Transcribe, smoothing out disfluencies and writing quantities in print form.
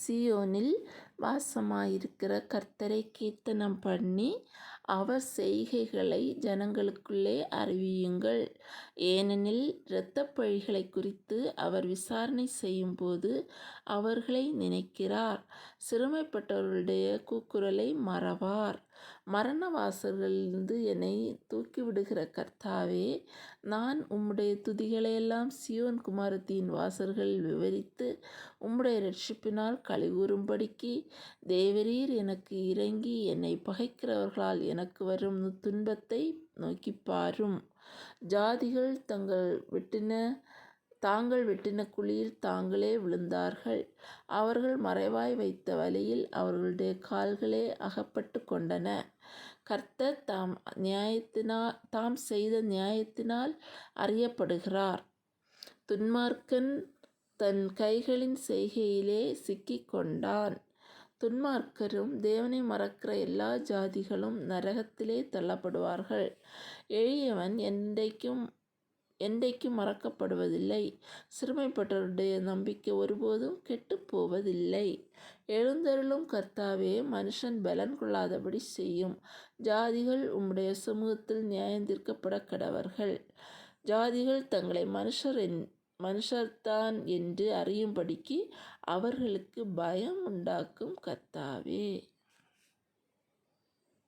சீயோனில் வாசமாயிருக்கிற கர்த்தரை கீர்த்தனம் பண்ணி அவர் செய்கைகளை ஜனங்களுக்குள்ளே அறிவியுங்கள். ஏனெனில் இரத்தப்பழிகளை குறித்து அவர் விசாரணை செய்யும்போது அவர்களை நினைக்கிறார். சிறுமைப்பட்டவர்களுடைய கூக்குரலை மறவார். மரண வாசல்களிலிருந்து என்னை தூக்கிவிடுகிற கர்த்தாவே, நான் உம்முடைய துதிகளையெல்லாம் சீயோன் குமாரத்தியின் வாசல்களில் விவரித்து உம்முடைய இரட்சிப்பினால் களிகூரும்படிக்கு தேவரீர் எனக்கு இறங்கி என்னை பகைக்கிறவர்களால் எனக்கு வரும் துன்பத்தை நோக்கிப் பாரும். ஜாதிகள் தாங்கள் வெட்டின குழியில் தாங்களே விழுந்தார்கள். அவர்கள் மறைவாய் வைத்த வலையில் அவர்களுடைய கால்களே அகப்பட்டு கொண்டன. கர்த்தர் தாம் செய்த நியாயத்தினால் அறியப்படுகிறார். துன்மார்க்கன் தன் கைகளின் செய்கையிலே சிக்கிக் கொண்டான். துன்மார்க்கரும் தேவனை மறக்கிற எல்லா ஜாதிகளும் நரகத்திலே தள்ளப்படுவார்கள். எளியவன் என்றைக்கும் மறக்கப்படுவதில்லை. சிறுமைப்பட்டவருடைய நம்பிக்கை ஒருபோதும் கெட்டுப்போவதில்லை. எழுந்தருளும் கர்த்தாவே, மனுஷன் பலன் கொள்ளாதபடி செய்யும். ஜாதிகள் உம்முடைய சமூகத்தில் நியாயந்தீர்க்கப்படக் கடவர்கள். ஜாதிகள் தங்களை மனுஷர்தான் என்று அறியும்படிக்கு அவர்களுக்கு பயம் உண்டாக்கும் கர்த்தாவே.